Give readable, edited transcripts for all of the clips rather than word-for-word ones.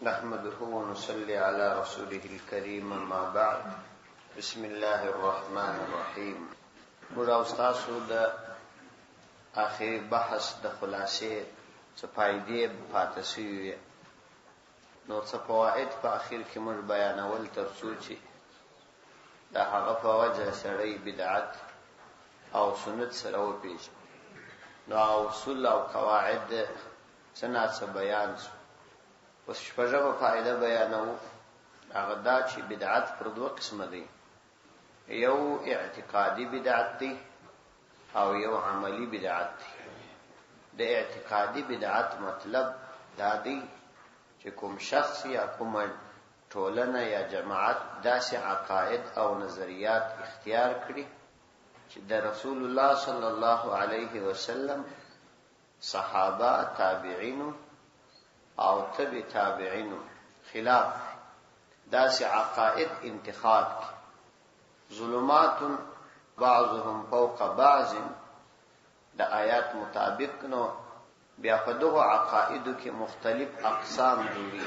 نحمده ونصلي على رسوله الكريم اما بعد بسم الله الرحمن الرحيم. موږ تاسو د اخر بحث د خلاصې څه فائدې پاتې شوې نو څه فواید په اخر کې موږ بیانول تر څو چې دا هغه په وجه سړی بدعت او سنت سره وپېژني. نو اصول او قواعد څه بیان شو. اوس شپږمه فائدہ بیانو. هغه دا چې بدعت پر دوه قسمه دي، یو اعتقادي بدعت دی او یو عملی بدعت دی. د اعتقادي بدعت مطلب دا دی چې کوم شخص یا کوم ټولنه یا جماعت داسې عقاید او نظریات اختیار کړي چې د رسول الله صلی الله علیه وسلم، صحابه، تابعین او تبع تابعین خلاف داسې عقائد انتخاب کی. ظلمات بعضهم فوق بعض د آیات مطابق نو بیا په دغه عقائدو کې مختلف اقسام جوړي.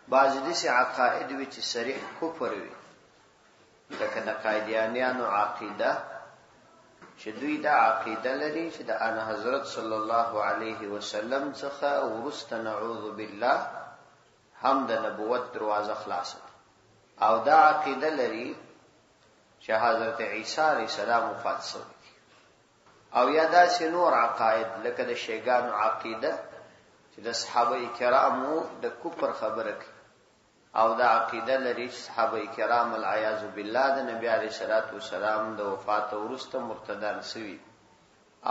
بعض داسې عقائد وي چې صریح کفر وي، لکه د قادیانیانو عقیده چې دوی دا عقیده لري چې د ان حضرت صلی الله علیه وسلم څخه ورسته نعوذ بالله هم د نبوت دروازه خلاصه، او دا عقیده لري چې حضرت عیسی علیه السلام وفات شوی، او یا داسې نور عقاید لکه د شیعاګانو عقیده چې د صحابه کرامو د کفر خبره کوي، او دا عقیده لري چې صحابه کرام العیاذ بالله د نبی علیه الصلاۃ والسلام د وفات وروسته مرتدان شوي،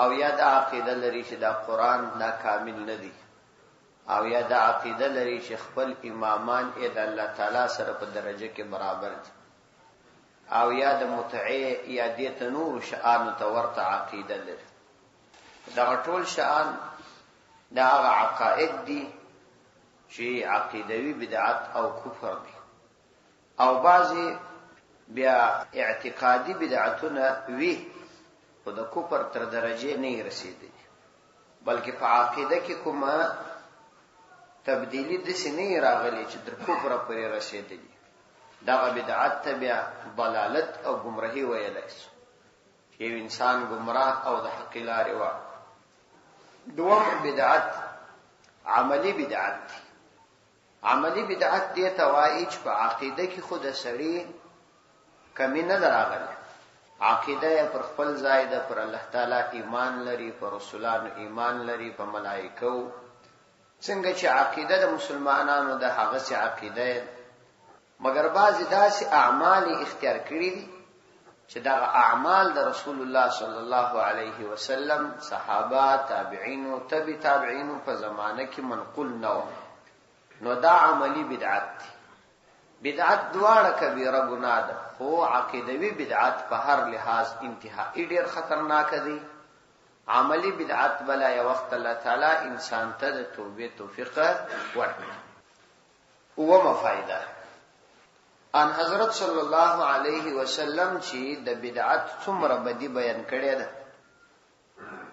او یا دا عقیده لري چې دا قرآن دا کامل نه دی، او یا دا عقیده لري چې خپل امامان یې د الله تعالی سره په درجه کې برابر دي، او یا د متعه یا د تنور شأن ته ورته عقیده لري. دا ټول شأن دا عقاید دي چې عقیدوي بدعت او کفر دي. او بعضی بیا اعتقادي بدعتونه وی خو د کفر تر درجه نه رسیدي، بلکې په عقیده کې کومه تبدیلی داسې نه راغلي چې تر کفر پورې رسیدلي. دغه بدعت ته بیا ضلالت او گمراهي ویلی شي، چې یو انسان گمراه او د حق لارې وړ. دوم بدعت عملی بدعت دی. عملی بدعت دی ته وایي چې په عقیده کې خود سړی کمی نه راغلی، عقیده یې پر خپل ځای ده، پر الله تعالی ایمان لري، پر رسولانو ایمان لري، په ملائکو. څنګه چې عقیده د مسلمانانو د هغه سي عقیده، مگر بعضی داسې اعمال اختیار کړي دي چې دا اعمال د رسول الله صلی الله علیه وسلم، صحابه، تابعین او تبع تابعین په زمانه کې منقول نه و. نو دا عملی بدعت دی. بدعت دواړه کبیره ګناه ده، خو عقیدوي بدعت په هر لحاظ انتهایی ډیر خطرناک دی. عملی بدعت بلا یو وخت الله تعالی انسان ته د توبې توفیق ورکړي. اومه فائدہ ان حضرت صلی الله علیه وسلم چې د بدعت څومره بدی بیان کړی ده،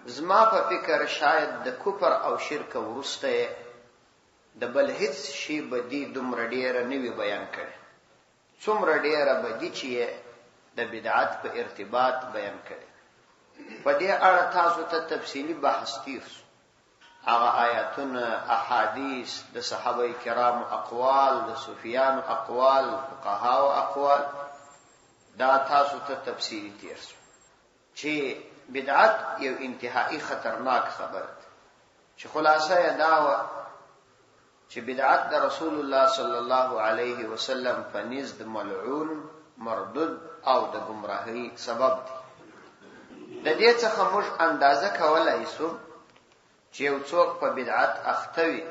زما په فکر شاید د کفر او شرک ورسته د بل هیڅ شی بدی دومره ډیره نه وی بیان کړي، څومره ډیره بدی چې د بدعت په ارتباط بیان کړي. په دې اړه تاسو ته تفصیلی بحث تیر شو. هغه آیاتونه، احادیث، د صحابه کرامو اقوال، د صوفیانو اقوال، فقهاو اقوال، دا تاسو ته تفصیلی تیر شو چې بدعت یو انتهایی خطرناک خبر ده، چې خلاصه یې دا و چې بدعت د رسول الله صلی الله علیه وسلم په نزد ملعون، مردود او د گمراهی سبب دی. د دې څخه موږ اندازه کولای شو چې یو څوک په بدعت اخته وي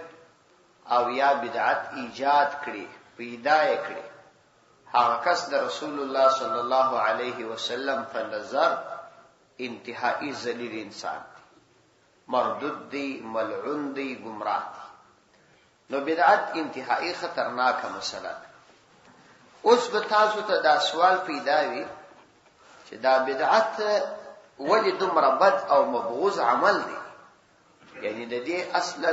او یا بدعت ایجاد کړي، پیدا یې کړي، هغه کس د رسول الله صلی الله علیه وسلم په نظر انتهایی ذلیل انسان دی، مردود دی، ملعون دی، گمراه دی. نو بدعت انتهایی خطرناکه مسله ده. اوس به تاسو ته دا سوال پیدا وي چې دا بدعت ولې دومره بد او مبغوض عمل دی، یعنی د دې اصلا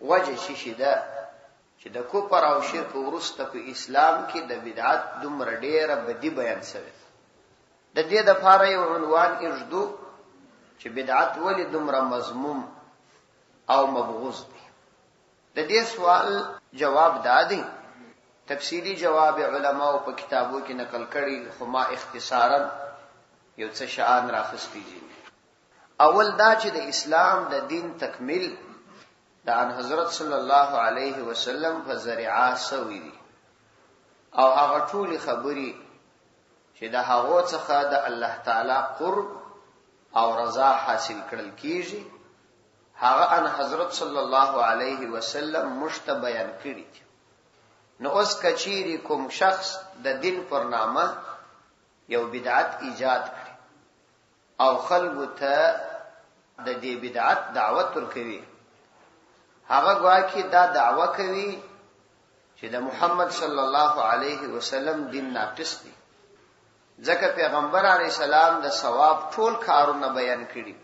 وجه شي ده چې د کفر او شرک وروسته په اسلام کې د بدعت دومره ډیره بدی بیان شوی. د دې دپاره یو عنوان ایږدو چې بدعت ولې دومره مذموم او مبغوض دی. د دې سوال جواب دا دی، تفصیلی جواب علماء په کتابو کې نقل کړي، خو ما اختصارا یو څه شان راخستی دي. اول دا چې د اسلام د دین تکمیل د ان حضرت صلی الله علیه وسلم په ذریعہ سوی دي، او هغه ټول خبري چې د هغه څخه د الله تعالی قرب او رضا حاصل کړل کیږي، هغه ان حضرت صلی الله علیه وسلم مشته بیان کړي. نو اوس کچيري کوم شخص د دین پر نامه یو بدعت ایجاد کړي او خلکو ته د دې بدعت دعوت ورکوي، هغه گواکې دا دعوه کوي چې د محمد صلی الله علیه وسلم دین ناقص دی، ځکه پیغمبر علیه السلام د ثواب ټول کارونه بیان کړي.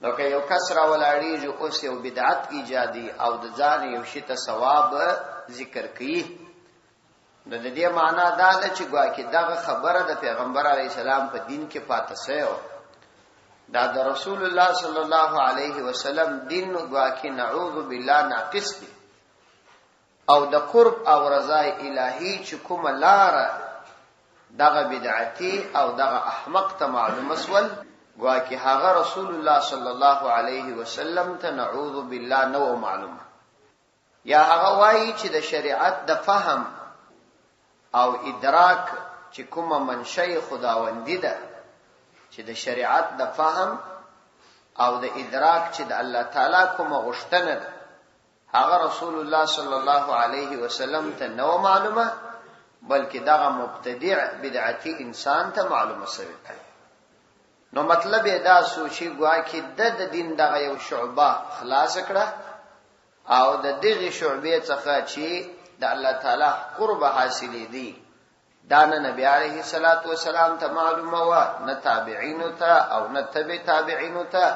نو که یو کس راولاړیږي اوس یو بدعت ایجادي او د ځان یو شي ته ثواب ذکر کوي، نو د دې معنا دا ده چې گواکې دغه خبره د پیغمبر علیه السلام په دین کې پاتې سوی، دا د رسول الله صلی الله علیه وسلم دین گواکې نعوذ بالله ناقص دی. او د قرب او رضا الهی چې کومه لاره دغه بدعتي او دغه احمق ته معلومه سول، گواکې هغه رسول الله صلی الله علیه وسلم ته نعوذ بالله نو معلومه. یا هغه وایي چې د شریعت د فهم او ادراک چې کومه منشأ خداوندی ده، چې د شریعت د فهم او د ادراک چې د الله تعالی کومه غوښتنه ده، هغه رسول الله صلی الله علیه وسلم ته نو معلومه، بلکې دغه مبتدع بدعتي انسان ته معلومه شوی. نو مطلب دا سوچي گواکې د دین دغه یو شعبه خلاص کړه او د دغه شعبې څخه چې د الله تعالی قرب حاصلې دي، دا نه نبی علیه الصلاۃ والسلام ته معلومه و، نه تابعین ته او نه تبع تابعین ته.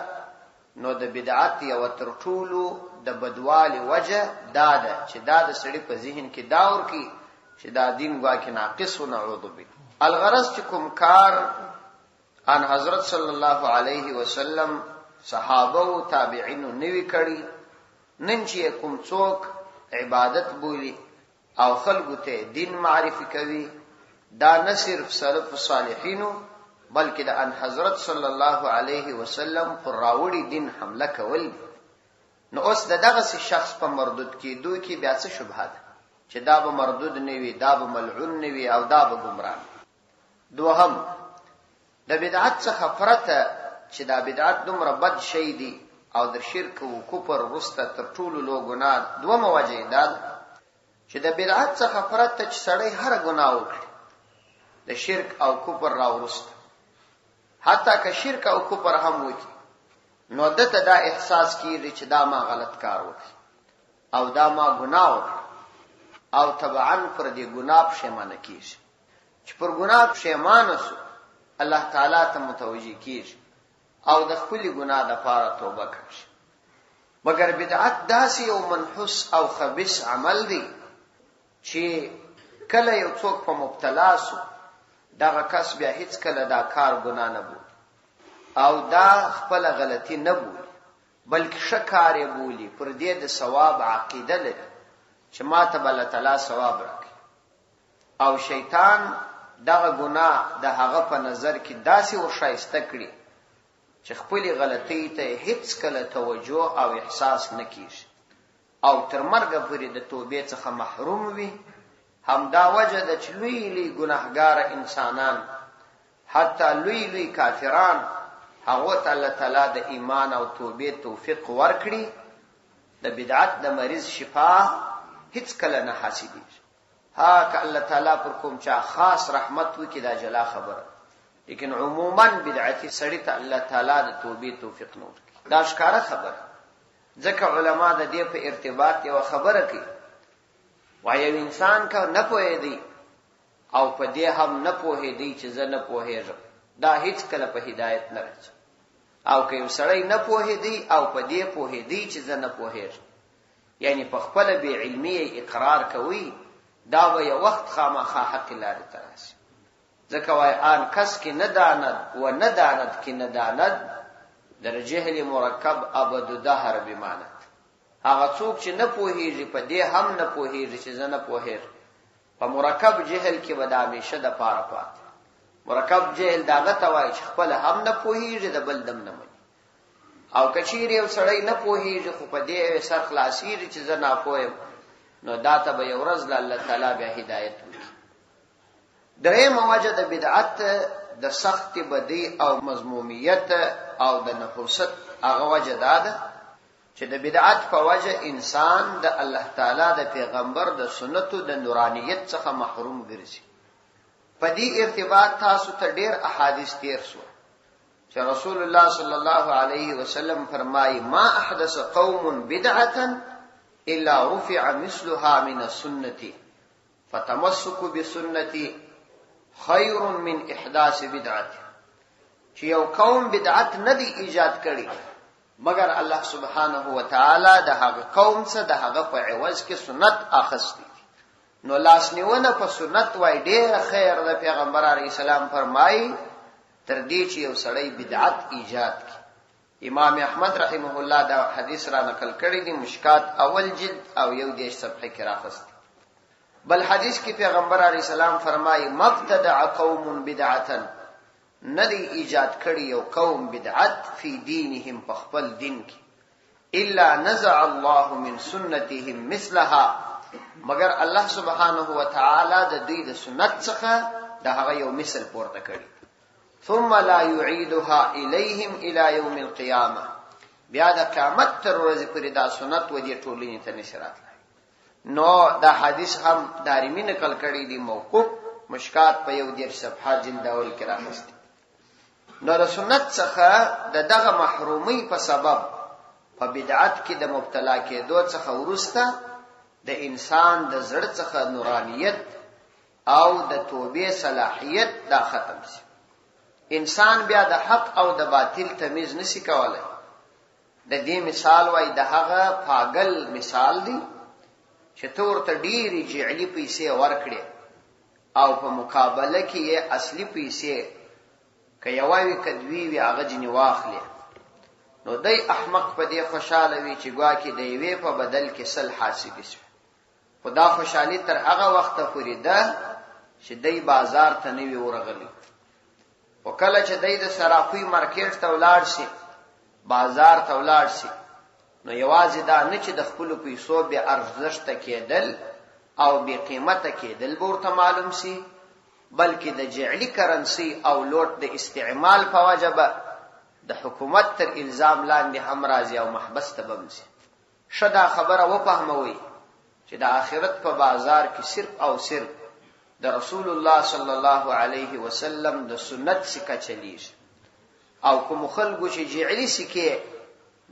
نو د بدعت یو تر ټولو د بدوالي وجه دا ده چې دا د سړي په ذهن کې دا ورکی چې دا دین گواکې ناقص و نعوذ بالله. الغرض چې کوم کار ان حضرت صلی الله علیه وسلم صحابه او تابعین نوی کړي، نن چې کوم څوک عبادت بولی او خلکو ته دین معرفي کوي، دا نه صرف سلف صالحینو بلکې د ان حضرت صلی الله علیه وسلم پر راوړي دین حمله کول. نو اوس دغه شخص په مردود کېدو کې بیا څه شبهه ده چې دا به مردود نه وي، دا به ملعون نه وي او دا به گمراه. دوهم، د بدعت څخه پرته چې دا بدعت دومره بد شی دی او د شرک او کفر وروسته تر ټولو لوی ګناه دوه وجې ده چې د بدعت څخه پرته چې سړی هر ګناه وکړي د شرک او کفر راوروسته، حتی که شرک او کفر هم وکړي، نو دته دا احساس کیږي چې دا ما غلط کار وکړ او دا ما ګناه وکړ، او طبعا پر دې ګناه پښیمانه کیږي. چې پر ګناه پښیمانه شو، الله تعالی ته متوجي کیږي او د خپل ګناه د پاره توبه کوي. مګر بدعت داسې یو منحوس او خبيث عمل دی چې کله یو څوک په مبتلا شو، دغه کس بیا هیڅ کله دا کار ګناه نه بولي او دا خپل غلطي نه بولي، بلکې شکار یې بولي، پر دې د ثواب عقیده لري چې ما ته الله تعالی ثواب راکړي. او شیطان دغه ګناه د هغه په نظر کې داسې ورشایسته کړي چې خپل غلطي ته هیڅ کله توجه او احساس نه کیږي او تر مرګ پورې د توبې څخه محروم وي. همدا وجه د چلوي لوی ګناهګار انسانان، حتی لوی لوی کافران، هغه ته الله تعالی د ایمان او توبې توفیق ورکړي، د بدعت د مریض شفا هیڅ کله نه حاصلېږي. ها که الله تعالی پر کوم چا خاص رحمت وکړي دا جلا خبره، لیکن عموما بدعتي سړی ته الله تعالی د توبې توفیق نه ورکړي. دا ښکاره خبره، ځکه علما د دې په ارتباط یو خبره کوي، وایي انسان کا نه پوهېدی او په دې هم نه پوهېدی چې زه نه پوهېږم، دا هیڅ کله په هدایت نه راځي. او که یو سړی نه پوهېدی او په دې پوهېدی چې زه نه پوهېږم، یعنی په خپل بی علمی اقرار کوي دا به یو وخت خامخا حق لارې ته راشي. ځکه وای آن کس کې نه داند و نه داند کې نه داند در جهل مرکب ابد دهر بماند. هغه څوک چې نه پوهیږي په دې هم نه پوهیږي چې زه نه پوهیږم. په مرکب جهل کې به د همیشه د پاره پاتې. مرکب جهل داغه ته وایي چې خپل هم نه پوهیږي د بل دم نه مني. او کچیر یو سړی نه پوهیږي خو په دې سر خلاصیږي چې زه ناپوهم، نو دا ته به یو ورځ الله تعالی بیا هدایت وکړي. درېیمه وجه د بدعت د سخت بدی او مذمومیت او د نفوست هغه وجه دا ده چې د بدعت په وجه انسان د الله تعالی د پیغمبر د سنتو د نورانیت څخه محروم ګرځي. په دې ارتباط تاسو ته ډېر احادیث تیر شو چې رسول الله صلی الله علیه وسلم فرمایي ما احدث قوم بدعه الا رفع مثلها من السنه فتمسك بسنتي خیر من احداث بدعت. چې یو قوم بدعت نه دی ایجاد کړي مگر الله سبحانه و تعالی د هغه قوم څخه د هغه په عوض کې سنت اخستي. نو لاس نیونه په سنت وای ډېر خیر د پیغمبر علیه السلام فرمایي تر دې چې یو سړی بدعت ایجاد کړي. امام احمد رحمه الله دا حدیث را نقل کړی دی، مشکات اول جلد او 1 صفحه کې راغستی. بل حدیث کې پیغمبر علیه السلام فرمایي مبتدع قوم بدعه، ندی ایجاد کړي یو قوم بدعت فی دینهم په خپل دین کې الا نزع الله من سنتهم مثلها، مگر الله سبحانه و تعالی د دوی د سنت څخه د هغه یو مثل پورته کړي. ثم لا يعيدها اليهم الى يوم القيامه، بیا د قیامت تر ورځې پورې دا سنت و دې ټولنې ته نشي راتلای. نو دا حدیث هم دارمی نقل کړی دی موقوف، مشکات په 1 صفحه جلد اول کې راغستی. نو د سنت څخه دغه محرومی په سبب په بدعت کې د مبتلا کېدو څخه ورسته د انسان د زړه څخه نورانیت او د توبې صلاحیت دا ختم شي. انسان بیا د حق او د باطل تمیز نشي کولای. د دې مثال وای د هغه پاگل مثال دی چې تور ته ډېری جعلي پیسې ورکړي او په مقابله کې یې اصلي پیسې که یووي کدوی وی هغه جنې واخلي، نو دی احمق په دې خوشاله وي چې ګواکې د یوې په بدل کې سل حاصل شي. خدا خوشحالي تر هغه وخته پورې ده چې دی بازار ته نه وي ورغلی. او کله چې دی د صرافي مارکیټ ته ولاړ شي، بازار ته ولاړ شي، نو یوازې دا نه چې د خپل پیسو به ارزښت کېدل او به قیمته کېدل به ورته معلوم شي، بلکې د جعلي کرنسي او لوټ د استعمال په وجه به د حکومت تر الزام لاندې هم راځي او محبس ته به شي. ښه دا خبره وفهموئ چې د آخرت په بازار کې صرف او صرف د رسول الله صلی الله علیه وسلم د سنت سکه چلیږي. او کوم خلکو چې جعلي سکه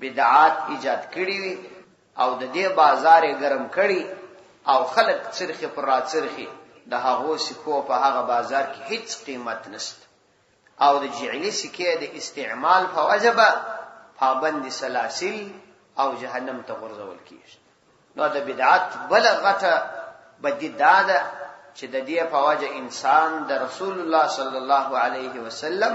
بدعات ایجاد کړي وي او د دې بازار یې ګرم کړي او خلک چرخه پر را چرخه، د هغو سکو په هغه بازار کې هیڅ قیمت نشته او د جعلي سکه د استعمال په وجه به پابند سلاسل او جهنم ته غورځول کیږي. نو د بدعت بل غټه بدی داده چې د دې په وجه انسان د رسول الله صلی الله علیه وسلم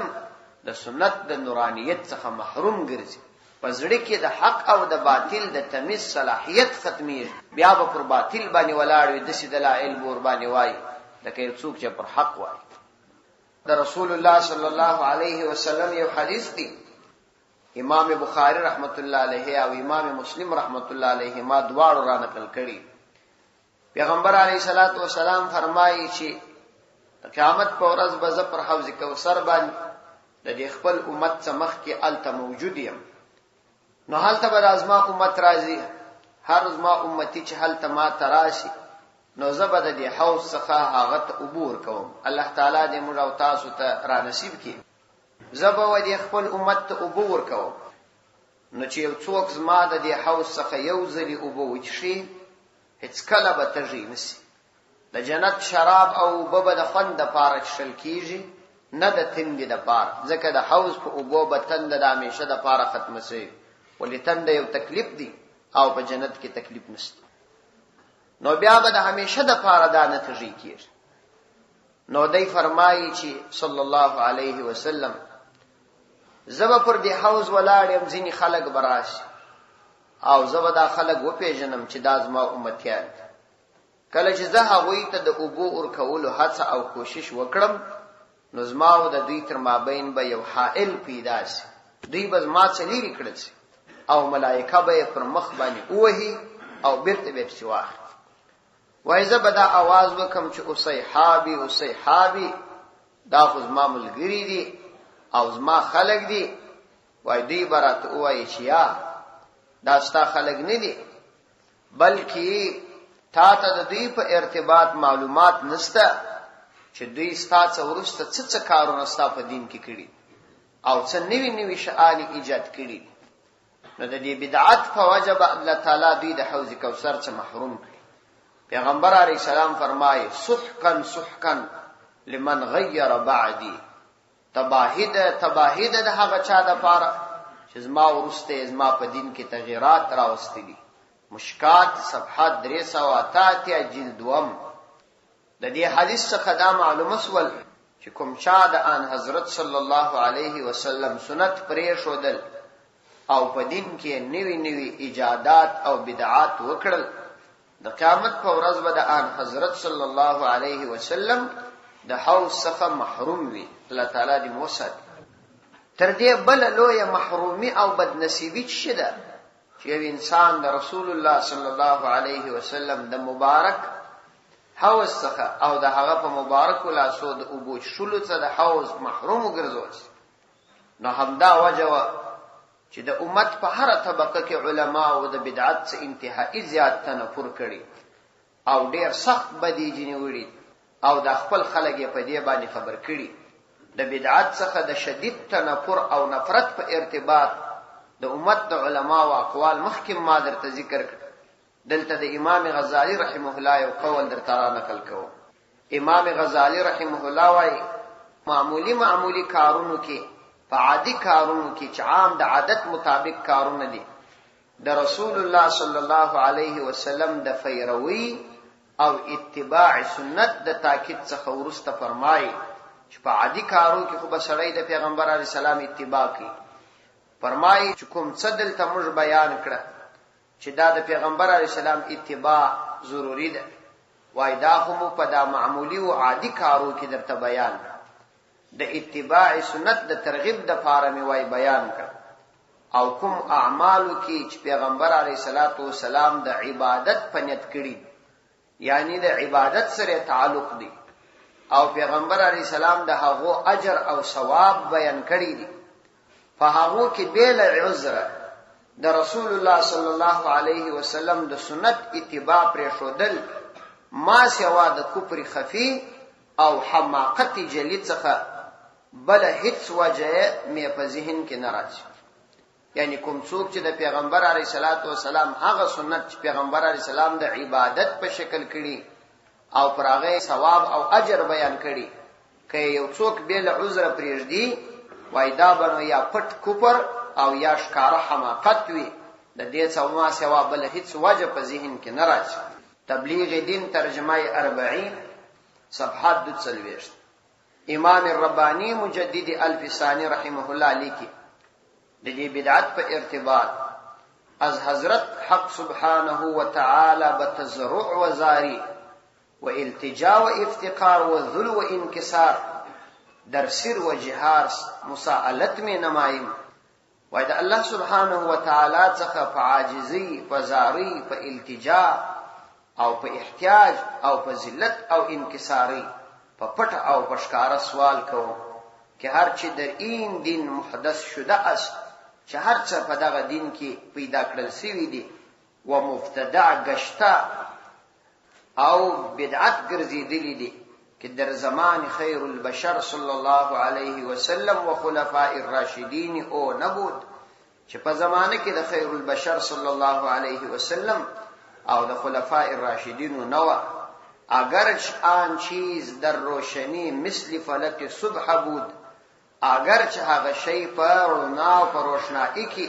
د سنت د نورانیت څخه محروم ګرځي. پزړه کې د حق او د باطل د تمیز صلاحیت ختمي، بیا به پر باطل باندې ولاړ وي، د سې دلایل ور باندې وای لکه یو څوک چې پر حق وای. د رسول الله صلی الله علیه وسلم یو حدیث دی، امام بخاری رحمت الله علیه او امام مسلم رحمت الله علیه ما دواړو را نقل کړي. پیغمبر علیه الصلاۃ والسلام فرمایي چې قیامت په ورځ به زه پر حوض کوثر باندې د خپل امت څخه کې الته موجود یم. نو حالته به ازما امت راځي، هر ازما امتی چې حالته ما تراشي، نو زبر د دې حوض څخه هغه ته عبور کوم. الله تعالی دې موږ او تاسو ته را نصیب کړي. زبر و دې خپل امت ته عبور کوم. نو چې یو څوک زما د دې حوض څخه یو ځلی عبور وشي، هیڅ کله به ترجی نسی. د جنت شراب او ببه د خوند د پاره چشل کیږي، نه د تندې د پاره، ځکه د حوض په اوبو به تند د همیشه د پاره ختم شي. ولې تند یو تکلیف دی او په جنت کې تکلیف نشته. نو بیا به د همیشه د پاره دا نتیجه کیږي. نو دی فرمایي چې صلی الله علیه وسلم زبا پر دی حوض ولاړم، ځینی خلک براشي او زبا دا خلک وپیژنم چې دا زما امتیان. کله چې زه هغوی ته د اوبو ورکولو هڅه او کوشش وکړم نو زما او د دوی تر مابین به یو حائل پیدا شي، دوی به زما څخه لرې کړل شي او ملائکه به پر مخ باندې ووهي او بیرته به پسې واخلي. وایي زه به دا आवाज وکم چې اصحابي اصحابي، دا خو زما ملګري دي او زما خلق دي. وای دوی براته وایي چې یا دا ستا خلق نه دي، بلکې تا ته د دوی په ارتباط معلومات نشته چې دوی ستا څخه وروسته څه کارونه ستا په دین کې کړي او څه نوي نوي شیان ایجاد کړي. نو د دې بدعت په وجه به الله تعالی دوی د حوض کوثر څخه محروم کړي. پیغمبر علیه السلام فرمایي سحقا سحقا لمن غیر بعدي، تباهید د هغه چا د پاره چې زما ورسته زما په دین کې تغیرات راوستلي. مشکات صفحات 388 جلد 2. د دې حدیث څخه دا معلومه سول چې کوم چا د ان حضرت صلی الله علیه وسلم سنت پرې شودل او په دین کې نوی نوی ایجادات او بدعات وکړل، د قیامت په ورځ به د ان حضرت صلی الله علیه وسلم د حوض څخه محروم وي. الله تعالی دې موسد. تر دې بل لوی محرومی او بدنصیبی څه ده چې یو انسان د رسول الله صلی الله علیه وسلم د مبارک حوض څخه او د هغه په مبارک لاسو د اوبو شلو څخه د حوض محروم وګرځول. نو همدا وجه چې د امت په هر طبقه کې علما او د بدعت څخه انتهایی زیات تنفر کړي او ډیر سخت بدی جنوړي او د خپل خلک په دې باندې خبر کړي. د بدعت څخه د شدید تنفر او نفرت په ارتباط د امت د علما او اقوال مخکې ما درته ذکر کړ. دلته د امام غزالی رحمه الله یو قول درته نقل کوم. امام غزالی رحمه الله وايي معمولی کارونو کې، په عادي کارونو کې چې عام د عادت مطابق کارونه دي، د رسول الله صلی الله علیه وسلم د فیروي او اتباع سنت د تاکید څخه ورسته فرمایي چې په عادي کارو کې خو به سړی د پیغمبر علیه السلام اتباع کوي. فرمایي چې کوم څه دلته موږ بیان کړه چې دا د پیغمبر علیه السلام اتباع ضروری ده، وای دا خو په دا معمولی او عادي کارو کې درته بیان د اتباع سنت د ترغیب د پاره می وای بیان کړ. او کوم اعمالو کې چې پیغمبر علیه الصلاۃ والسلام د عبادت پنیت کړي، یعنی د عبادت سره تعلق دی او پیغمبر علیه السلام د هغه اجر او ثواب بیان کړي دي، په هغه کې بیل عذر د رسول الله صلی الله علیه وسلم د سنت اتباع پر شودل ما سوا د کفر خفی او حماقت جلی څخه بل هیڅ وجه مې په ذهن کې نه راځي. یعنی کوم څوک چې د پیغمبر علیه الصلاۃ والسلام هغه سنت چې پیغمبر علیه السلام د عبادت په شکل کړي او پر هغه ثواب او اجر بیان کړي، که یو څوک بیل عذر پرېږدي وای دا بنو یا پټ کفر او یا ښکاره حماقت وي، د دې څخه ما سوا بل هیڅ وجه په ذهن کې نه راځي. تبلیغ دین ترجمه 40 صفحات 42. امام الربانی مجدد الفسانی رحمه الله لیکي د دې بدعت په ارتباط از حضرت حق سبحانه وتعالى بتزرع وزاری و التجاء و افتقار و ذل و انکسار در سر و جهار مساءلت میں نمائم. وای دا الله سبحانه وتعالى څخه په عاجزی، په زاری، په التجاء او په احتیاج او په ذلت او انکساری، په پټ او په ښکارا سوال کوم چې هر چې در این دین محدث شده است، چې هر څه په دغه دین کې پیدا کړل شوی دي و مبتدع گشته او بدعت ګرځېدلی دي، که در زمان خیر البشر صلی الله علیه وسلم و خلفاء الراشدین او نبود، چې په زمانه کې د خیر البشر صلی الله علیه وسلم او د خلفاء الراشدین نو، اگرچه آن چیز در روشنی مثل فلک صبح بود، اگرچه هغه شی په رڼا او په روشنایی کې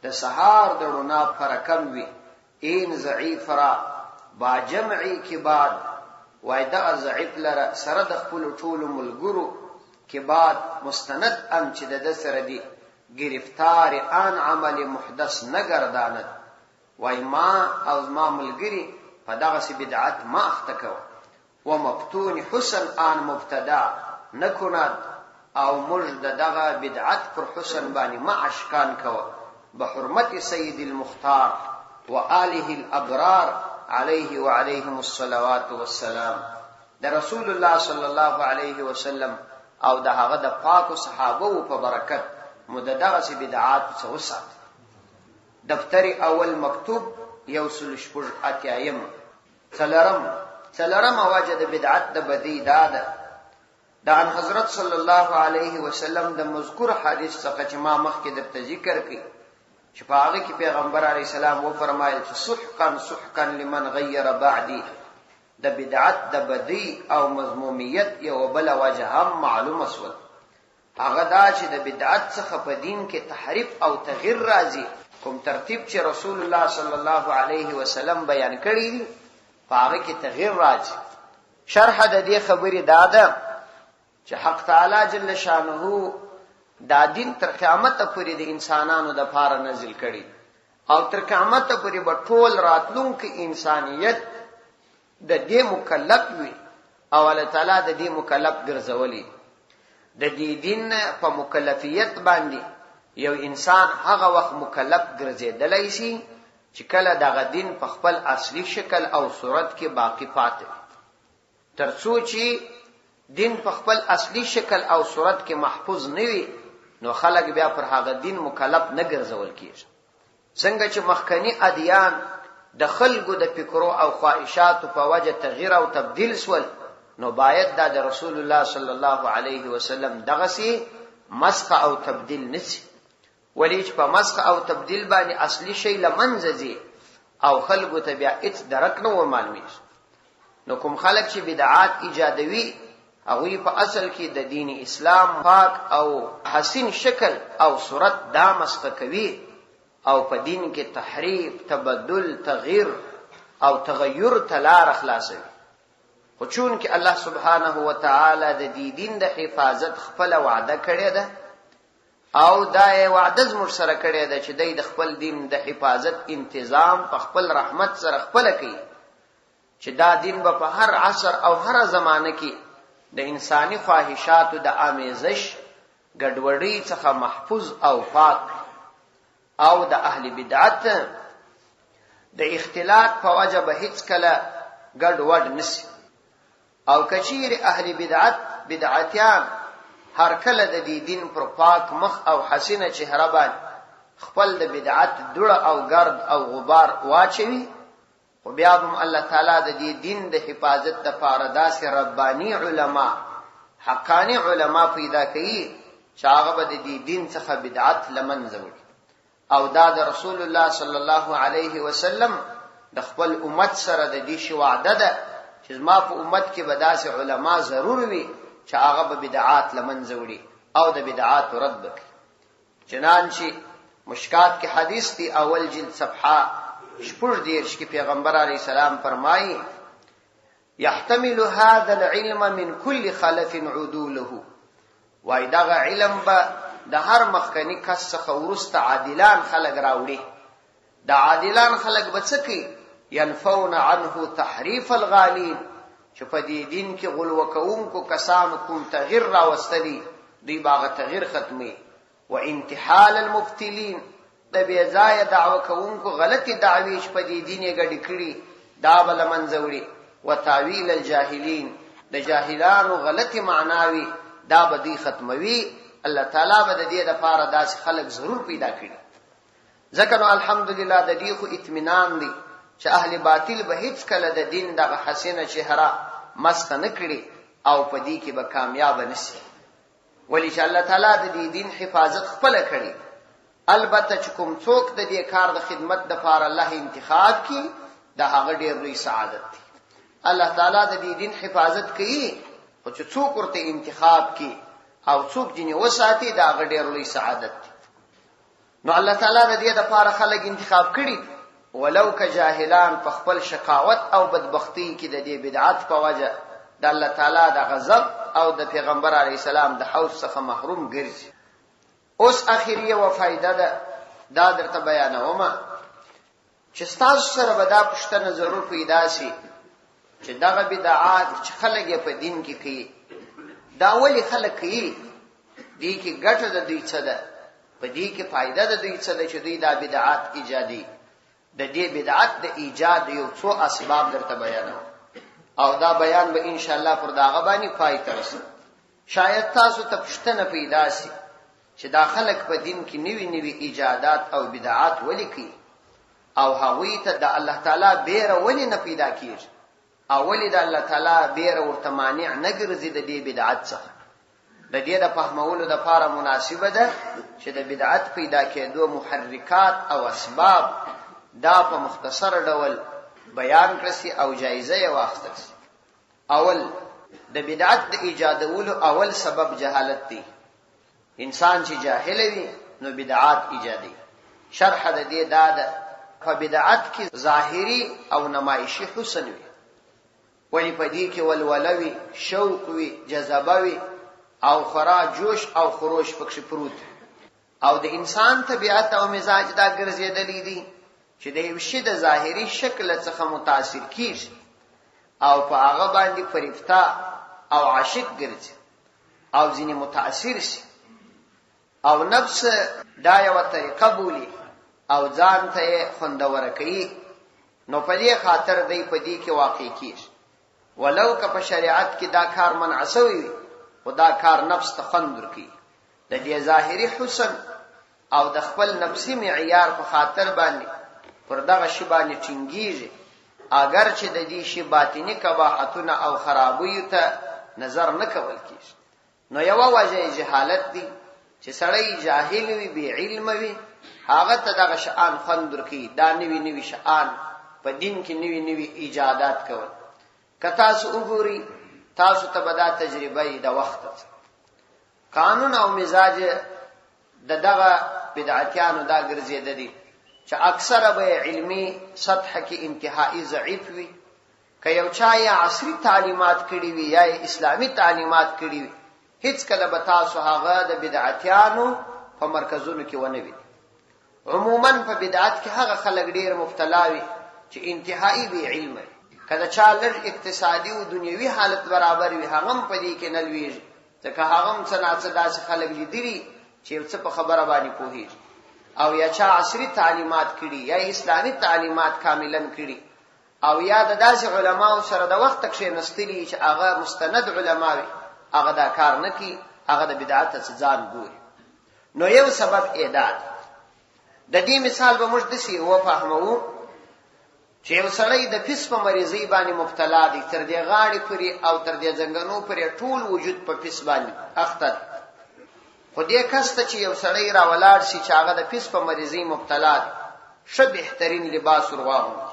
د سهار د رڼا فرکم وي این ضعیف را با جمعی کې بعد وای دا ضعیف لره سره د خپل ټولو ملګرو کې بعد مستند ام چې د سره دی گرفتار ان عمل محدث نگرداند وای ما او ما ملګری په دغه بدعت ما اختکو و مفتون حسن ان مبتدا نکند او مجد دغه بدعت پر حسن باندې ما اشکان کو بحرمت سید المختار وآله الابرار عليه وعليهم الصلوات والسلام د رسول الله صلی الله علیه وسلم او د هغه د پاک صحابه په برکت مددغه بدعات څخه وسات. دفتر اول مکتوب یوصل شپږ اتیایم څلرم واجد بدعت د بدی داده د ان حضرت صلی الله علیه وسلم د مذکور حدیث څخه چې ما مخکې د ذکر کړي چې په هغه کې پیغمبر علیه السلام و فرمایل چې سحقا لمن غیر بعدی د بدعت د بدی او مذمومیت یو بل وجه هم معلومه شول. هغه دا چې د بدعت څخه په دین کې تحریف او تغییر راځي کوم ترتیب چې رسول الله صلی الله علیه وسلم بیان کړی دی په هغه کې تغییر راځي. شرح د دې خبرې دا ده چې حق تعالی جل شانه دا دین تر قیامت پورې د انسانانو د پاره نازل کړي او تر قیامت پورې به ټول راتلونکي انسانیت د دې مکلف وي او الله تعالی د دې مکلف ګرځولي. د دې دین په مکلفیت باندې یو انسان هغه وخت مکلف ګرځیدلی شي چې کله دغه دین په خپل اصلي شکل او صورت کې باقی پاتې تر څو چې دین په خپل اصلي شکل او صورت کې محفوظ نه وي نو خلک بیا پر هغه دین مکلف نه ګرځول کیږي. څنګه چې مخکنی ادیان د خلقو د فکرو او خواهشاتو په وجه تغییر او تبديل سول نو باید دا د رسول الله صلی الله علیه وسلم دغه سي مسخ او تبديل نشي ولی چې په مسخ او تبديل باندې اصلي شی لمنځي او خلقو ته بیا هیڅ درک نه و معلومیږي. نو کوم خلک چې بدعات ایجادوي هغه په اصل کې د دین اسلام پاک او حسین شکل او صورت دا مسخ کوي او په دین کې تحریف تبدل تغییر او تغیر تلار خلاصوي. خو چون کې الله سبحانه و تعالی د دې دین د حفاظت خپل وعده کړی ده او دا یې وعده زموږ سره کړی ده چې د خپل دین د حفاظت تنظیم په خپل رحمت سره خپل کوي چې دا دین به په هر عصر او هر زمانه کې د انساني خواهشاتو د آمیزش ګډوډۍ څخه محفوظ او پاک او د اهل بدعت د اختلاط په وجه به هیڅ کله ګډوډ نشي او کچیر اهل بدعتیان هر کله د دې دین پر پاک مخ او حسینه چهره باندې خپل د بدعت دوړه او گرد او غبار واچوي او بیا هم الله تعالی د دې دین د حفاظت د پاره داسې ربانی علما حقانی علما پیدا کړي چې هغه به د دې دین څخه بدعت لمنځه وړي او دا د رسول الله صلی الله علیه وسلم د خپل امت سره د دې شی وعده ده چې ما په امت کې به داسې علما ضرور وي چې هغه به بدعات لمنځه وړي او د بدعات رد وکړي. چنانچه مشکات کې حدیث دی اول جلد صفحه 14 کې پیغمبر علیه السلام فرمایي يحتمل هذا العلم من كل خلف عدوله وای دا علم به د هر مخکنی کس څخه ورسته عادلان خلق راوړي. د عادلان خلق به څه کوي ينفون عنه تحریف الغالین چې په دې دین کې غلو کوونکو کسانو کوم تغییر راوستلی دی باغ تغییر ختمي و انتحال المبتلین د بے ځای دعوه کوونکو غلطی دعوی چې په دې دین یې ګډ کړي دا بل منځوري و تعویل الجاهلین د جاهلانو غلطی معناوي دا بدی ختموي. الله تعالی به د دې لپاره داس خلق ضرور پیدا کړي. ځکه نو الحمدلله د دې خو اطمینان دی چې اهل باطل به هیڅ کله د دین دغه حسینه چهره مسخ نه کړي او په دې کې به کامیاب نشي ولی چې الله تعالی د دې دین حفاظت خپل کړي. البته چې کوم څوک د دې کار د خدمت د لپاره الله انتخاب کړي دا هغه ډېر لوی سعادت دی. الله تعالی د دې دین حفاظت کوي او چې څوک ورته انتخاب کړي او څوک جنې وساتي دا هغه ډېر لوی سعادت دی. نو الله تعالی د دې لپاره خلک انتخاب کړي ولو که جاهلان په خپل شقاوت او بدبختی کې د دې بدعت په وجه د الله تعالی د غضب او د پیغمبر علی السلام د حوض څخه محروم ګرځي. اوس اخیریه و فائدہ ده دا درته بیانوم چې تاسو سره به دا پوښتنه ضرور پیدا شي چې دغه بدعات چې خلک په دین کې کوي دا ولې خلک کوي دې کې ګټه د دوی څه ده په دې کې فائدہ د دوی څه ده چې دوی دا بدعات ایجادي د دې بدعت د ایجاد یو څو اسباب درته بیانوم او دا بیان به ان شاء الله پر داغه باندې پای ته رسي. شاید تاسو ته پوښتنه پیدا شي چې دا خلک په دین کې نوي نوي ایجادات او بدعات ولې کوي او هغوی ته د الله تعالی بیره ولې نه پیدا کیږي او ولې د الله تعالی بیره ورته مانع نه ګرځي د دې بدعت څخه. د دې د فهمولو لپاره مناسبه ده چې د بدعت پیدا کېدو محرکات او اسباب دا په مختصر ډول بیان کړي او جایزه یې واخیستل شي. اول د بدعت د ایجادولو اول سبب جهالت دی. انسان چې جاهل وي نو بدعات ایجادي. شرح د دې دا ده په بدعت کې ظاهري او نمایشي حسن وي ولی په دې کې ولولوي شوق وي جذبه وي او خورا جوش او خروش پکې پروت او د انسان طبيعت او مزاج دا ګرځېدلې دي چې د یو شی د ظاهري شکل څخه متاثر کیږي او په هغه باندې فریفتا او عاشق ګرځي او ځینې متاثر شي او نفس دا یو طریقه بولی او ځان ته خوندور کوي نو په دې خاطر دی په دې کې واقع کیږي ولو که په شریعت کې دا کار منع شوی او دا کار نفس ته خوند ورکوي د دې ظاهري حسن او د خپل نفسي معیار په خاطر باندې پر دغه شی باندې ټینګیږي اگر چې د دې شی باطنی قباحتونه او خرابیو ته نظر نه کول کیږي. نو یو وجه جهالت دی چې سړی جاهل وي بی علم وي هغه ته دغه شان خوند ورکوي دا نوی نوی شان په دین کې نوی نوی ایجادات کول. که تاسو وګورئ تاسو ته به دا تجربه د وخت قانون او مزاج دغه بدعتیانو دا ګرځېدلي چې اکثره به علمی سطح کې انتهایی ضعیف وي که یو چا یا عصري تعلیمات کړي وي یا اسلامی تعلیمات کړي وي هیڅ کله به تاسو هغه د بدعتیانو په مرکزونو کې ونه وي. عموما په بدعت کې هغه خلک ډیر مبتلا وي چې انتهایی بی علم وي. کله چا لږ اقتصادي او دنیوي حالت برابر وي هغه هم په دې کې نه لويږي ځکه هغه هم څنګه داسې خلک لیدلي چې څه په خبره باندې پوهیږي او یا چا عصري تعلیمات کړي یا اسلامي تعلیمات کاملا کړي او یا د داسې علماو سره د وخت کې نستلي چې هغه مستند علما وي هغه دا کار نه کوي هغه د بدعت څخه ځان ګوري. نو یو سبب اعداد د دې مثال به موږ دسي و فهمو چې یو سړی د فس په مریضي باندې مبتلا دی تر دې غاړي پورې او تر دې زنګنو پورې ټول وجود په فس باندې اخته خو دې کس ته چې یو سړی راولاړ شي چې هغه د فس په مریضي مبتلا دی ښه بهترین لباس ورواغوندي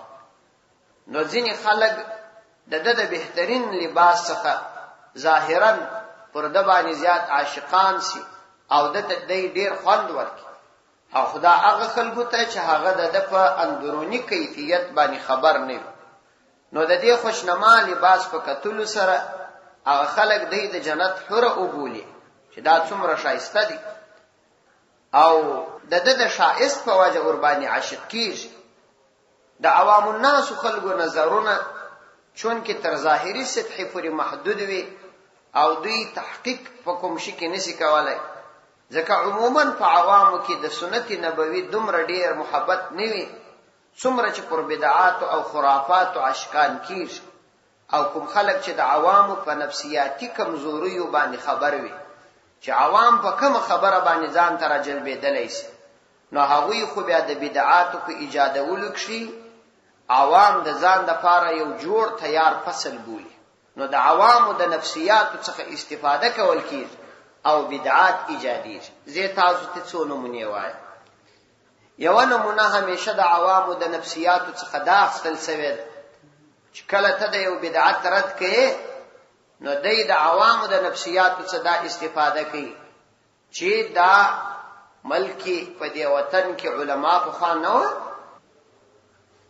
نو ځینې خلک د بهترین لباس څخه ظاهرا پر د باندې زیات عاشقان سي او د دې ډیر خوند ورکي او خدا هغه خلکو ته چې هغه د په اندرونی کیفیت باندې خبر نه وي نو د دې خوشنما لباس په کتلو سره هغه خلک د جنت حور او بولی چې دا څومره شایسته دي او د شایست په وجه ور باندې عاشق کیږي. د عوام الناس خلکو نظرونه چون کې تر ظاهري سطح پورې محدود وي او دوی تحقیق په کوم شي کې نشي کولای ځکه عموما په عوامو کې د سنت نبوي دومره ډیر محبت نه وي څومره چې پر بدعات او خرافات او عشقان کیږي او کوم خلک چې د عوامو په نفسیاتي کمزوریو باندې خبر وي چې عوام په کوم خبره باندې ځان ته راجلبېدلی شي نو هغوی خو بیا د بدعاتو په ایجادولو کې عوام د ځان لپاره یو جوړ تیار فصل بولي نو د عوامو د نفسیاتو څخه استفاده کول کیږي او بدعات ایجادیږي. زه تاسو ته څو نمونه وایم. یو نمونه همیشه د عوامو د نفسیاتو څخه دا اخستل شوی چې کله ته د یو بدعت رد کړې نو د عوامو د نفسیاتو څخه دا استفاده کوي چې دا ملکی په دې وطن کې علما په خوا نه و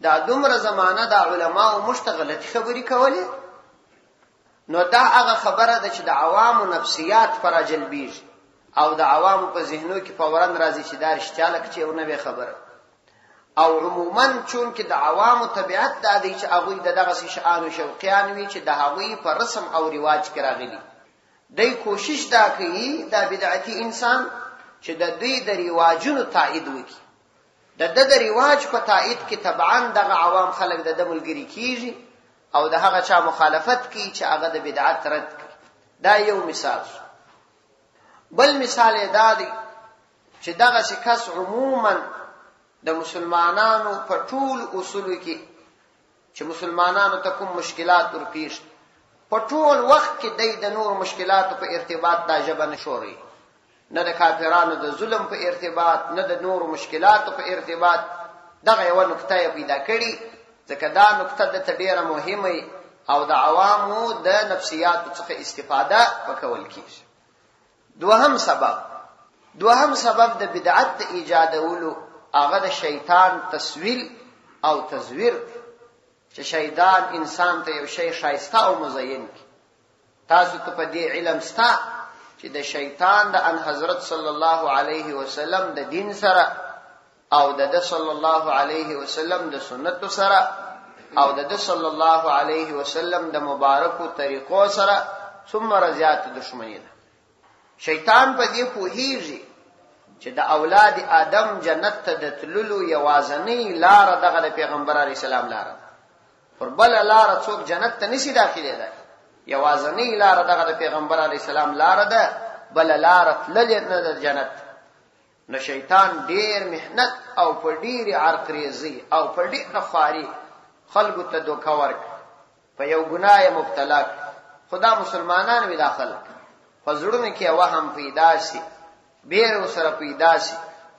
دا دومره زمانه دا علما او مشتغلت خبرې کولې نو دا هغه خبره ده چې د عوامو نفسیات پر جلبیږي او د عوامو په ذهنو کې فورا راځي چې دا رښتیا لکه چې یو نوې خبره او عموما چون کې د عوامو طبیعت دا دی چې هغوی د دغه شیانو شوقیان وي چې د هغوی په رسم او رواج کې راغلي دی کوشش دا کوي دا بدعتي انسان چې د دوی د رواجونو تایید وکړي د رواج په تایید کې طبعا دغه عوام خلک د ملګری کیږي او د هغه چا مخالفت کوي چې هغه د بدعت رد کوي دا یو مثال بل مثال یې دا دی چې دغه کس عموما د مسلمانانو په ټول اصولو کې چې مسلمانانو ته کوم مشکلات ورپېښ په ټول وخت کې د نور مشکلاتو په ارتباط دا ژبه نه شوري نه د کافرانو د ظلم په ارتباط نه د نور مشکلاتو په ارتباط دغه یو نقطه پیدا کړي ځکه دا نقطه د ډیره مهمه او د عوامو د نفسیاتو څخه استفاده وکول کیږي دوهم سبب د بدعت د ایجادولو هغه د شیطان تسویل او تزویر چې شیطان انسان ته یو شی شایسته او مزین کی تاسو ته په دې علم ستا چې د شیطان د ان حضرت صلی الله علیه وسلم د دین سره او د صلی الله علیه وسلم د سنت سره او د صلی الله علیه وسلم د مبارکو طریقو سره څومره زیات دښمنی ده شیطان په دې پوهیږي چې د اولاد آدم جنت ته د تللو یوازنی لار دغه د پیغمبر علی السلام لار پر بل لار څوک جنت ته نشي داخلي ده یوازنی لار دغه د پیغمبر علی السلام لار ده بل لار تلل نه د جنت نو شیطان ډیر محنت او په ډیر عرقریزي او په ډیر خواري خلقو ته دوکا ورک په یو ګناه مبتلا خدا مسلمانان وی داخل فزړونه کې وهم پیدا شي بیر سره پیدا شي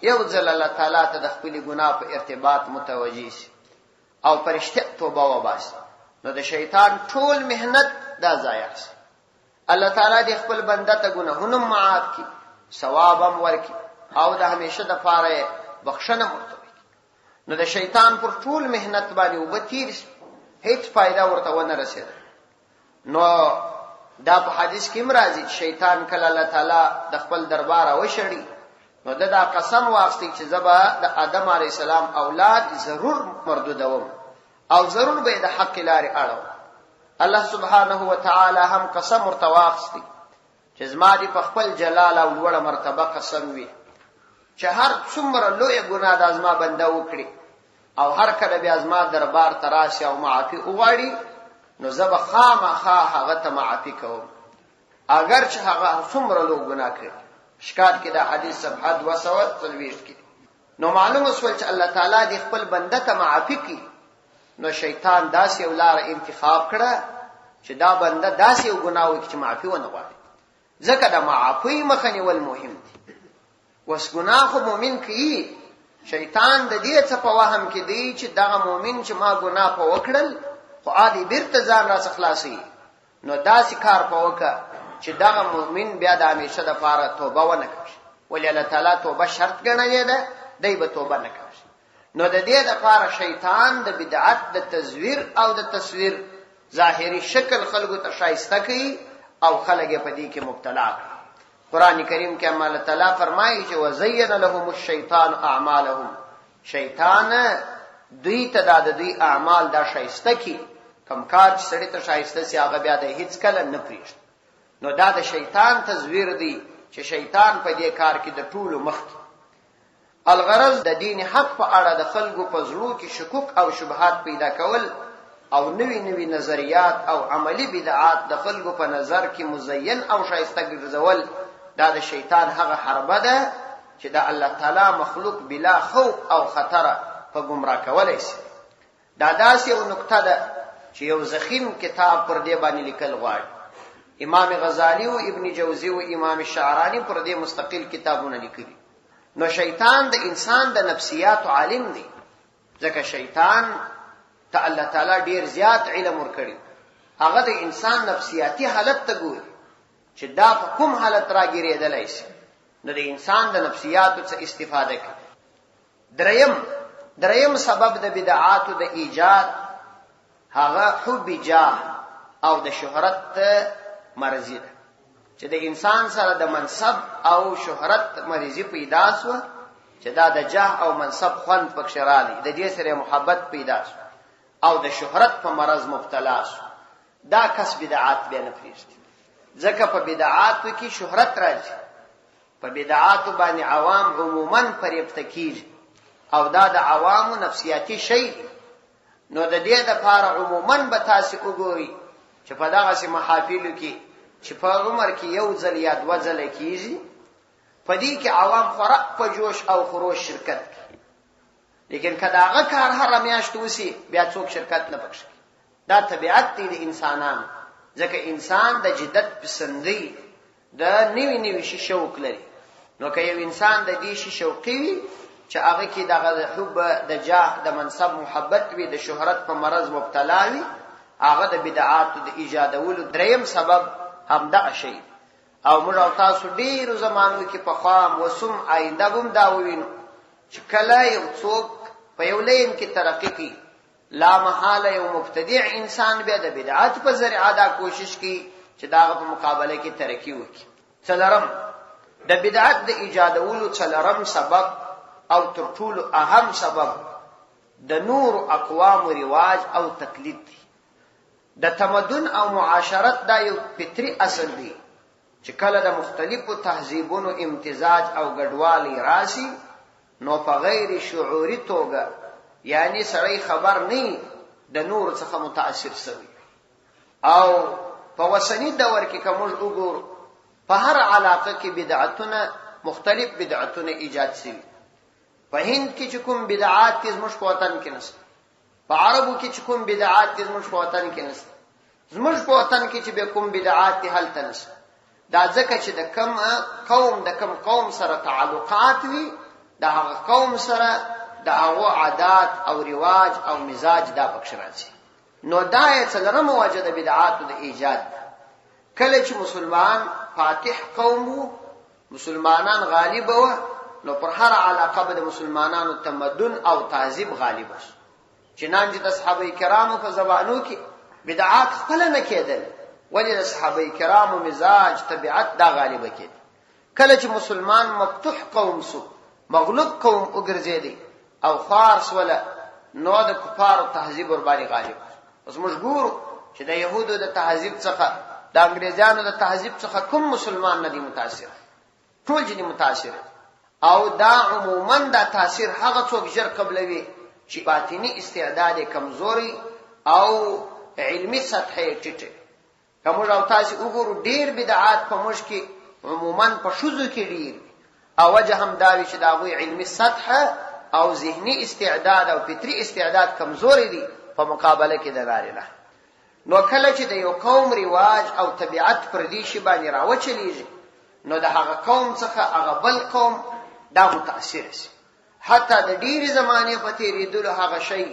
یو ځل الله تعالی ته د خپل ګناه په ارتباط متوجي شي او پرشته توبه وباسي نو د شیطان ټول مهنت دا ضایع شي الله تعالی د خپل بنده ته ګناهونه معاف کړي ثواب هم ورکړي او د همیشه د پاره بخښنه ورکړي نو د شیطان پر ټول مهنت باندې وبتیر هیڅ فائدہ ورته ونه رسید نو دا په حدیث کې مرাজি شیطان کله الله تعالی د خپل دربار وشړي نو دا قسم واخلي چې زبا د آدم علی السلام اولاد ضرور مردودوم او ضرور به د حق لارې اړو الله سبحانه و تعالی هم قسم ورتواخستي چې زما دي په خپل جلال او لوړه مرتبه قسم وي چې هر څومره لوی ګناه د ازما بنده وکړي او هر کله بیا ازما دربار تراشي او معافي وغواړي نو زب خامخا هغه ته معافي کوم اگر چې هغه څومره لوی ګناه کړي شکایت کې دا حدیث صفحه 223 کې نو معلومه شول چې الله تعالی د خپل بنده ته معافي کوي نو شیطان داسې یو لار انتخاب کړه چې دا بنده داسې یو ګناه وکړي چې معافي ونه غواړي ځکه دا معافي مخنی ول مهم دي وس ګناه خو مؤمن کوي شیطان د دې څخه په وهم کې دی چې دا مؤمن چې ما ګناه په وکړل خو عادي بیرته ځان را خلاصي نو داسې کار په وکړه چې دا مؤمن بیا د همیشه د پاره توبه ونه کوي ولې الله تعالی توبه شرط ګڼلې ده دی به توبه نه کوي نو د دې لپاره شیطان د بدعت د تزویر او د تصویر ظاهری شکل خلقو ته شایسته کوي او خلک په دې کې مبتلا کوي قران کریم کې الله تعالی فرمایي چې وزین لهم الشیطان اعمالهم شیطان دوی ته د دوی اعمال دا شایسته کی کم کار چې سړی ته شایسته سي هغه بیا د هیڅ کله نه پریږدي نو دا د شیطان تزویر دی چې شیطان په دې کار کې د ټولو مخ الغرض د دین حق په اړه د خلکو په زړه کې شکوک او شبهات پیدا کول او نوی نظریات او عملی بدعات د خلکو په نظر کې مزین او شایسته ګرځول دا د شیطان هغه حربه ده چې د الله تعالی مخلوق بلا خوف او خطر په گمراه کولای شي دا داسې یو نقطه ده چې یو زخیم کتاب پر دې باندې لیکل غواړي امام غزالی او ابن جوزی او امام شعرانی پر دې مستقل کتابونه لیکلي نو شیطان د انسان د نفسیات عالم دی ځکه شیطان ته الله تعالی ډیر زیات علم ورکړي هغه د انسان نفسیاتی حالت ته ګوري چې دا په کوم حالت راګیرېدلای شي نو د انسان د نفسیاتو څخه استفاده کوي. دریم سبب د بدعاتو د ایجاد هغه حب جاه او د شهرت مرضی ده، چې د انسان سره د منصب او شهرت مرضی پیدا شو، چې دا د جاه او منصب خوند پکښ راغلی، د دې سره محبت پیدا شو او د شهرت په مرض مبتلا شو. دا کس بدعات به نه پریږدي، ځکه په بدعاتو کې شهرت راځي، په بدعاتو باندې عوام عموماً فریبته کیږي او دا د عوامو نفسیاتي شی دی. نو د دې دپاره عموماً به تاسې وګورئ چې په دغسې محافلو کې چې په عمر کې یو ځل یا دوه ځله کیږي، په دې کې عوام خورا په جوش او خروش شرکت کوي، لیکن که د هغه کار هره میاشت وسي بیا څوک شرکت نه پکښ کوي. دا طبیعت دی د انسانانو، ځکه انسان د جدت پسندی د نوي نوي شي شوق لري. نو که یو انسان د دې شي شوقي وي چې هغه کې دغه حب د جاه د منصب محبت وي، د شهرت په مرض مبتلا وي، هغه د بدعاتو د ایجادولو دریم سبب همدغه شی. او موږ او تاسو ډیرو زمانو کې په خام وسم آینده هم دا ووینو چې کله یو څوک په یو لین کې ترقی کوي، لا محاله یو مبتدع انسان بیا د بدعات په ذریعه دا کوشش کوي چې داغه په مقابله کې ترقی وکړي. څلورم د بدعت د ایجادولو څلورم سبب او تر ټولو اهم سبب د نور اقوام رواج او تقلید دی. د تمدن او معاشرت دا یو فطری اصل دی چې کله د مختلفو تهذیبونو امتزاج او ګډوالی راشي نو په غیر شعوري توګه، یعنی سړی خبر نه د نور څخه متاثر شوی. او په وسنی دور کې کوم وګور په هر علاقه کې بدعتونه مختلف بدعتونه ایجاد شوي. په هند کې چې کوم بدعات زموږ په وطن کې نشته، په عربو کې چې کوم بدعات زموږ په وطن کې نشته، زموږ په وطن کې چې به کوم بدعات هلته نشته. دا ځکه چې د کم قوم سره تعلقات وي، د هغه قوم سره د هغه عادات او رواج او مزاج دا پکښ راځي. نو دا یې څلورمه وجه د بدعاتو د ایجاد. کله چې مسلمان فاتح قوم وو، مسلمانان غالب وو، نو پر هر علاقه به د مسلمانانو تمدن او تهذیب غالب شو. چنانچه د صحابه کرامو په زمانو کې بدعات خپل نه کېدل، ولې د صحابه کرامو مزاج طبیعت دا غالبه کېد. کله چې مسلمان مفتوح قوم سو، مغلوب قوم وګرځېدی او فارس ولا نو د کفارو تهذیب ور باندې غالب. اوس موږ ګورو چې د يهودو د تهذیب څخه د انګريزانو د تهذیب څخه کوم مسلمان نه دی متاثر، ټول دي متاثر. او دا عموما دا تاثیر هغه څوک ژر قبلوي چې باطنی استعداد کمزوري او علمی سطح ټیټه. کوم او تاسو وګورو ډیر بدعات په موږ کې عموما په شذو کې ډیر، او وجه هم دا وی چې دا غوي علمی سطح او ذهني استعداد او فطری استعداد کمزوري دي په مقابله کې د نارینه. نو کله چې د یو قوم رواج او طبیعت پر دې شی باندې راوچلیږي، نو د هغه قوم څخه هغه بل قوم دا متاثر شي. حتی د ډیری زمانه په تیریدلو هغه شی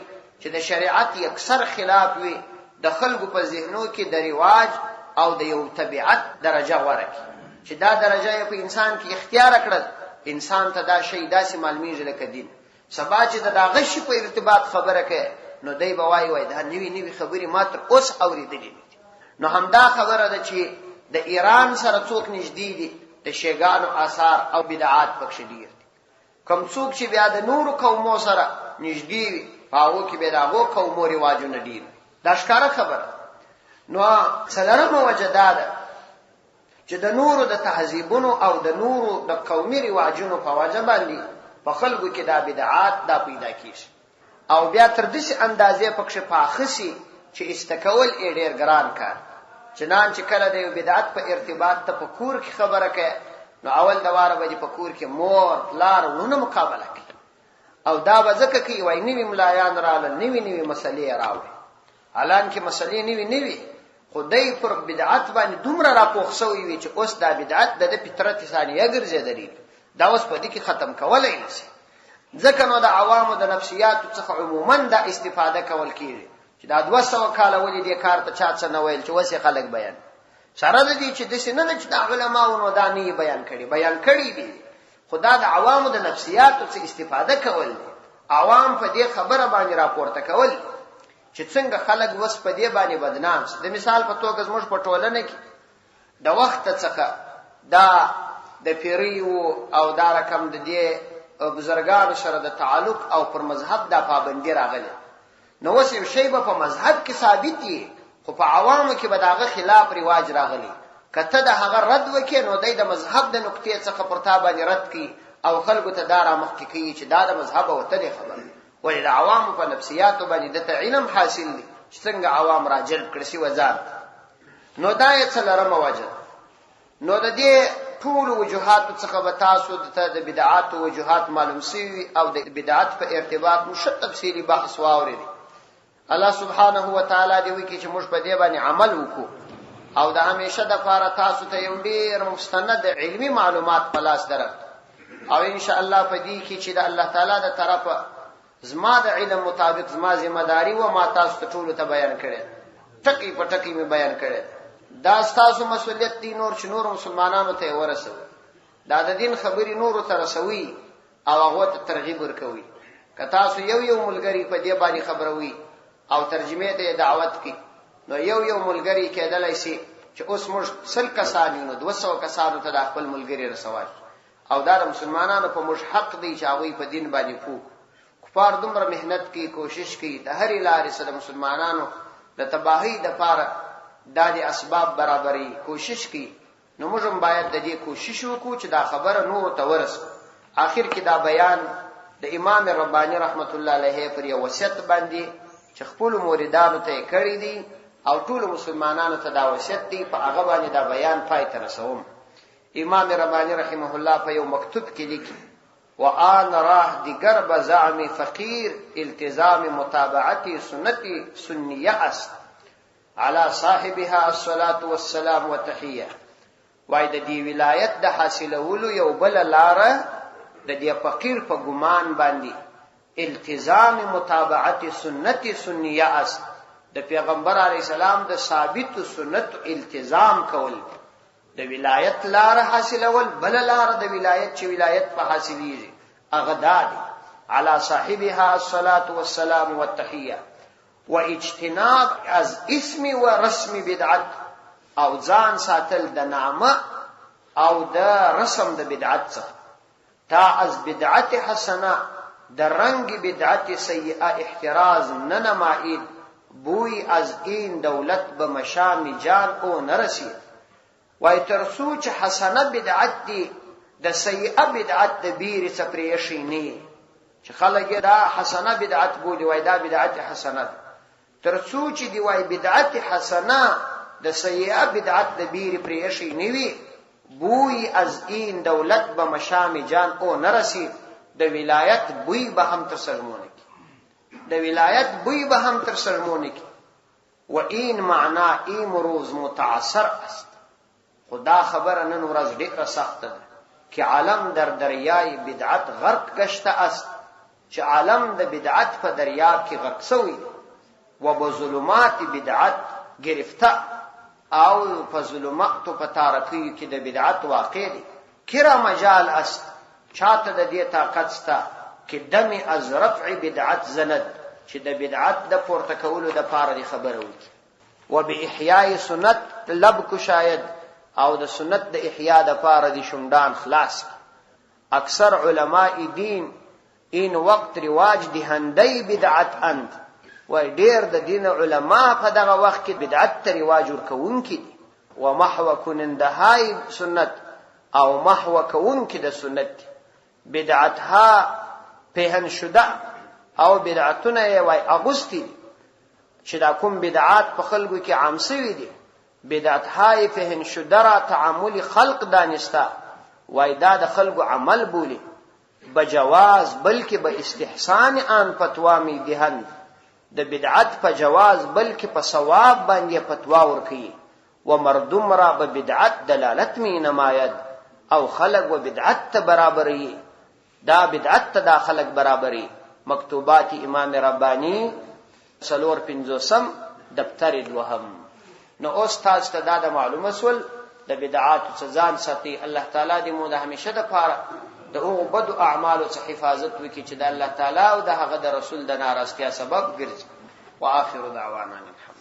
چې د شریعت اکثر خلاف وي، د خلکو په ذهنو کې د رواج او د یو طبیعت درجه ورکړي چې دا درجه په انسان کې اختیار کړل، انسان ته دا شی داسې معلومیږي لکه دین. سبا چې دا غش په ارتباط خبره کوي نو دی به وایي دا نوی خبرې ماتر اوس اوریدلې. نو همدا خبره ده چې د ایران سره څوک نږدې دي، د شیګانو آثار او بدعات پکښ ډیر دي. کوم څوک چې بیا د نورو قومو سره نږدې وي هغه کې به دغه قومو رواجونه ډیر. دا ښکاره خبره. نو څلورمه وجه دا ده چې د نورو د تهذیبونو او د نورو د قومي رواجونو په وجه باندې په خلکو کې دا بدعات دا پیدا کیږي، او بیا تر دې اندازې پکښ پاخسي چې استکول یې ډیر ګران کار. چنانچه کله د یو بدعت په ارتباط ته په کور کې خبره کوي نو اول د واره به په کور کې مور پلار ونه مقابله کوي، او دا به ځکه کوي وای نوی ملایان راغلل، نوی مسلې راوړي. الان کې مسلې نوی خدای پر بدعت باندې دومره راپوخ شوی وي چې اوس دا بدعت د فطرت ثانیه ګرځېدلی، دا اوس په دې کې ختم کولای نشي. ځکه نو د عوامو د نفسیاتو څخه عموما دا استفاده کول کیږي چې دا 200 کال ولې دې کار ته چا څه نه ویل چې وسه خلک بیان. سره د دې چې د سینه چې د علماو نو دانی بیان کړي دي خدا د عوامو د نفسیاتو څخه استفاده کول عوام په دې خبره باندې راپورته کول چې څنګه خلک وس په دې باندې بدنام شي. د مثال په توګه زموږ په ټولنه کې د وخت څخه دا د پیریو او دا رقم د دې بزرګانو سره د تعلق او پر مذهب د پابندي راغله. نو اوس یو شی په مذهب کې ثابت دي خو په عوامو کې به داغه خلاف رواج راغلی. کته د هغه رد وکې نو د مذهب د نقطې څخه پرتا باندې رد کی او خلکو ته دارا مخکې کوي چې دا د مذهب او ته خبره ولې د عوامو په نفسیاتو باندې د علم حاصل دي چې څنګه عوام را جلب کړي وزار. نو دا یې څلرمه وجه. نو د دې ټول وجوهات څخه به تاسو د بدعات او وجوهات معلوم شي او د بدعت په ارتباط مشت تفصیلی بحث واوري. الله سبحانه و تعالی دې وکړي چې موږ په دې باندې عمل وکړو او د همیشه د لپاره تاسو ته یو ډیر مستند علمی معلومات په لاس درکړو او ان شاء الله په دې کې چې د الله تعالی د طرفه زما د علم مطابق زما ذمہ داری و ما تاسو ته ټول ته بیان کړي ټکی په ټکی می بیان کړي. دا تاسو مسؤلیت دی نور چې نور مسلمانانو ته ورسوي دا د دین خبري نور ته رسوي او هغه ته ترغیب ورکوي. که تاسو یو ملګری په دې باندې خبروي او ترجمه ته دعوت کی نو یو ملګری کېدلای شي چې اوس موږ 100 کسان نو 200 کسانو ته د خپل ملګری رسوي او دا مسلمانانو په موږ حق دی چې هغه په دین باندې پوه کفار دومره مهنت کوي کوشش کوي د هرې لارې سره مسلمانانو د تباہی د پاره د اسباب برابرۍ کوشش کوي. نو موږ هم باید د دې کوشش وکړو چې دا خبره نور ته ورسو. آخر کې دا بیان د امام ربانی رحمت الله علیه پر یو وصیت باندې چې خپل موریدانو ته کړی دي او ټول مسلمانانو ته دا وصیت دی په هغه باندې دا بیان پای ته رسوم. امام ربانی رحمه الله په یو مکتوب کې لیکي وآن راه دیگر بزعم فقیر التزام متابعتی سنتی سنیه است على صاحبها الصلاة والسلام وتحیه. وای د دې ولایت د حاصلولو یو بل لاره د دې فقیر په ګمان باندې التزام متابعت سنت سنیه است د پیغمبر علی السلام د ثابت سنت التزام کول د ولایت لاره حاصلول بل لاره د ولایت چې ولایت په حاصلېږي هغه دادي على صاحبها الصلاة والسلام والتحیه واجتناب از اسم و رسم بدعت او ځان ساتل د نامه او د رسم د بدعت څخه تا از بدعت حسنه د رنگ بدعت سیئه احتراز ننمائید بوی از این دولت به مشام جان او نرسید. وای ترسو چې حسنه بدعت دی د سیئه بدعت د بیر سپریشی نه چې خلک دا حسنه بدعت بولی وای دا بدعت حسنه ترسو چې دی وای بدعت حسنه د سیئه بدعت د بیر پریشی نه وی بوی از این دولت به مشام جان او نرسید د ولایت بوی به هم تر سرمونه کی د ولایت بوی به هم تر سرمونه کی و این معنا امروز متعثر است. خدا خبر نن ورځ ډیره سخت ده چې عالم در دریای بدعت غرق گشته است چې عالم د بدعت په دریاب کې غرق شوی و به ظلمات بدعت گرفته او په ظلمات او په تاریکی کې د بدعت واقع دي. کرا مجال است چاته د دې طاقت ستا کې دم از رفع بدعت زند چې د بدعت د پورته کولو د پاره دی خبره وکړي و به احیاء سنت لب کو شاید او د سنت د احیاء د پاره دی شوندان خلاص. اکثر علماء دین این وقت رواج دی هندی بدعت اند و ډیر د دین علما په دغه وخت کې بدعت ته رواج ورکوونکي دي و محو کنندهای سنت او محو کوونکي د سنت بدعتها پهن شده او بدعتونه وای اغوستی چې دا کوم بدعات په خلکو کې عام شوي دي بدعتهای پهن شده را تعامل خلق دانسته وای دا د خلکو عمل بولی بجواز بلکې به استحسان آن فتوا می دهند د بدعت په جواز بلکې په ثواب باندې فتوا ورکړي و مردم را به بدعت دلالت می نماید او خلق و بدعت برابري دا بدعت ته داخلك برابري. مکتوبات امام ربانی سلور پنځوسم دفتر دوهم. نو اوس تاسو ته دا معلومه سول د بدعات ځان ساتي. الله تعالی دې مو د همیشه د پاره د هغو بد اعمالو څخه حفاظت وکړي چې د الله تعالی او د هغه د رسول د ناراضتیا سبب ګرځي. واخر دعوانا الحمد